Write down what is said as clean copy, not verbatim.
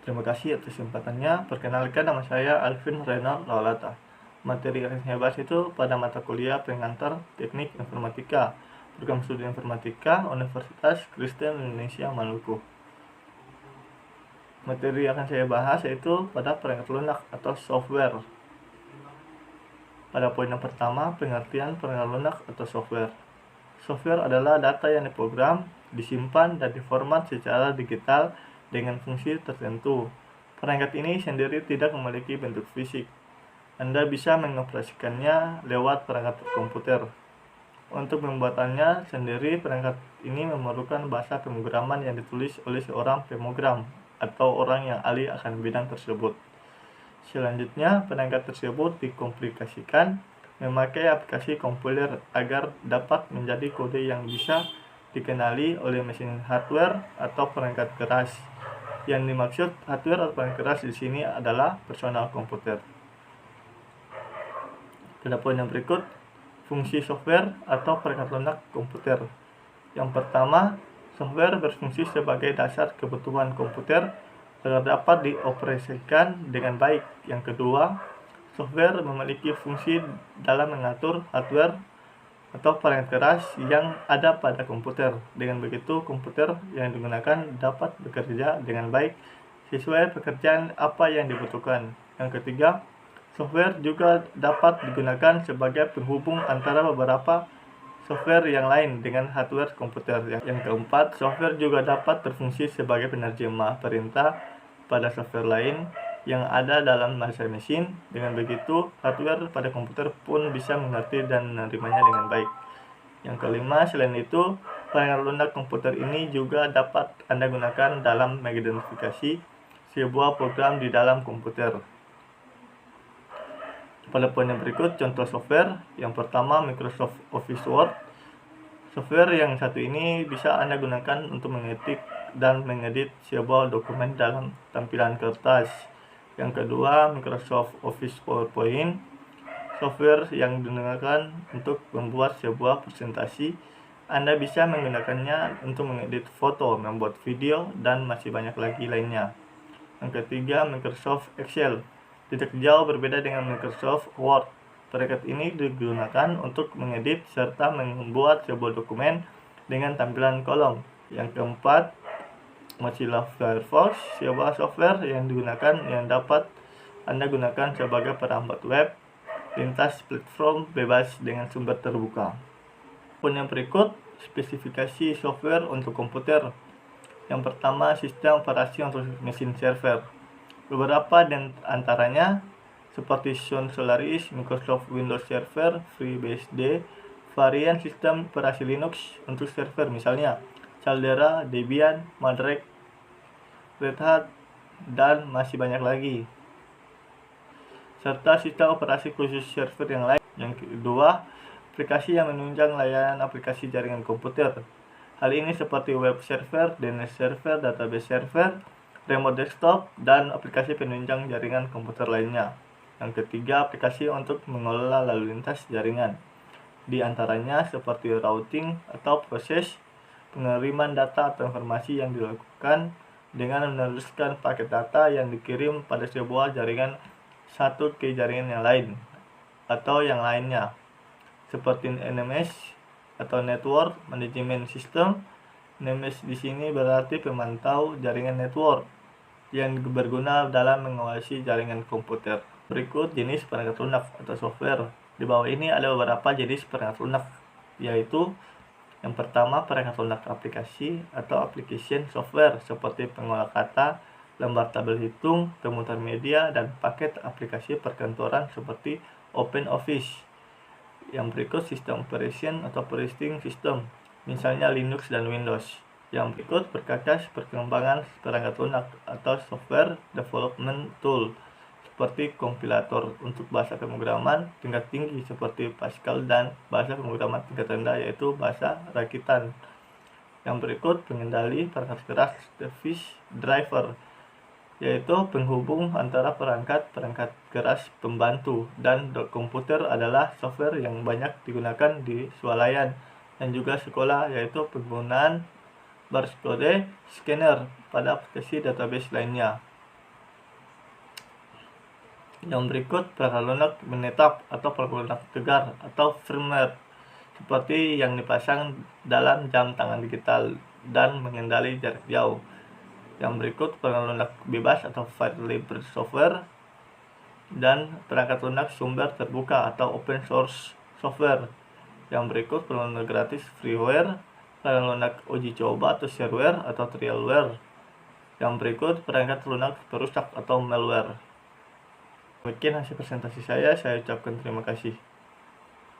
Terima kasih atas kesempatannya. Perkenalkan, nama saya Alvin Renal Laulata. Materi yang saya bahas itu pada mata kuliah pengantar Teknik Informatika, Program Studi Informatika, Universitas Kristen Indonesia Maluku. Materi yang akan saya bahas yaitu pada perangkat lunak atau software. Pada poin yang pertama, pengertian perangkat lunak atau software. Software adalah data yang diprogram, disimpan, dan diformat secara digital dengan fungsi tertentu. Perangkat ini sendiri tidak memiliki bentuk fisik. Anda bisa mengoperasikannya lewat perangkat komputer. Untuk membuatannya sendiri, perangkat ini memerlukan bahasa pemrograman yang ditulis oleh seorang pemrogram atau orang yang ahli akan bidang tersebut. Selanjutnya, perangkat tersebut dikomplikasikan memakai aplikasi kompiler agar dapat menjadi kode yang bisa dikenali oleh mesin hardware atau perangkat keras. Yang dimaksud hardware atau perangkat keras di sini adalah personal komputer. Pada poin yang berikut, fungsi software atau perangkat lunak komputer. Yang pertama, software berfungsi sebagai dasar kebutuhan komputer agar dapat dioperasikan dengan baik. Yang kedua, software memiliki fungsi dalam mengatur hardware atau perangkat keras yang ada pada komputer. Dengan begitu, komputer yang digunakan dapat bekerja dengan baik sesuai pekerjaan apa yang dibutuhkan. Yang ketiga, software juga dapat digunakan sebagai penghubung antara beberapa software yang lain dengan hardware komputer. Yang keempat, software juga dapat berfungsi sebagai penerjemah perintah pada software lain yang ada dalam bahasa mesin. Dengan begitu, hardware pada komputer pun bisa mengerti dan menerimanya dengan baik. Yang kelima, selain itu, perangkat lunak komputer ini juga dapat Anda gunakan dalam mengidentifikasi sebuah program di dalam komputer. Pada poin yang berikut, contoh software. Yang pertama, Microsoft Office Word. Software yang satu ini bisa Anda gunakan untuk mengetik dan mengedit sebuah dokumen dalam tampilan kertas. Yang kedua, Microsoft Office PowerPoint. Software yang digunakan untuk membuat sebuah presentasi. Anda bisa menggunakannya untuk mengedit foto, membuat video, dan masih banyak lagi lainnya. Yang ketiga, Microsoft Excel. Tidak jauh berbeda dengan Microsoft Word. Perangkat ini digunakan untuk mengedit serta membuat sebuah dokumen dengan tampilan kolom. Yang keempat, Mozilla Firefox, sebuah software yang dapat Anda gunakan sebagai perambat web lintas platform bebas dengan sumber terbuka. Poin yang berikut, spesifikasi software untuk komputer. Yang pertama, sistem operasi untuk mesin server. Beberapa di antaranya seperti Sun Solaris, Microsoft Windows Server, FreeBSD, varian sistem operasi Linux untuk server misalnya Caldera, Debian, Mandrake, Red Hat, dan masih banyak lagi. Serta sistem operasi khusus server yang lain. Yang kedua, aplikasi yang menunjang layanan aplikasi jaringan komputer. Hal ini seperti web server, DNS server, database server, remote desktop, dan aplikasi penunjang jaringan komputer lainnya. Yang ketiga, aplikasi untuk mengelola lalu lintas jaringan. Di antaranya seperti routing atau proses pengiriman data atau informasi yang dilakukan dengan meneruskan paket data yang dikirim pada sebuah jaringan satu ke jaringan yang lain atau yang lainnya, seperti NMS atau Network Management System. NMS di sini berarti pemantau jaringan network yang berguna dalam mengawasi jaringan komputer. Berikut jenis perangkat lunak atau software. Di bawah ini ada beberapa jenis perangkat lunak, yaitu yang pertama, perangkat lunak aplikasi atau application software seperti pengolah kata, lembar tabel hitung, pemutar media, dan paket aplikasi perkantoran seperti OpenOffice. Yang berikut, sistem operation atau operating system, misalnya Linux dan Windows. Yang berikut, perkakas perkembangan perangkat lunak atau software development tool, seperti kompilator untuk bahasa pemrograman tingkat tinggi seperti Pascal dan bahasa pemrograman tingkat rendah yaitu bahasa rakitan. Yang berikut, pengendali perangkat keras device driver, yaitu penghubung antara perangkat keras pembantu, dan komputer adalah software yang banyak digunakan di swalayan dan juga sekolah, yaitu penggunaan barcode scanner pada aplikasi database lainnya. Yang berikut perangkat lunak menetap atau perangkat lunak tegar atau firmware seperti yang dipasang dalam jam tangan digital dan mengendali jarak jauh. Yang berikut perangkat lunak bebas atau free software dan perangkat lunak sumber terbuka atau open source software. Yang berikut perangkat lunak gratis freeware, perangkat lunak uji coba atau shareware atau trialware. Yang berikut perangkat lunak perusak atau malware. Demikian hasil presentasi saya ucapkan terima kasih.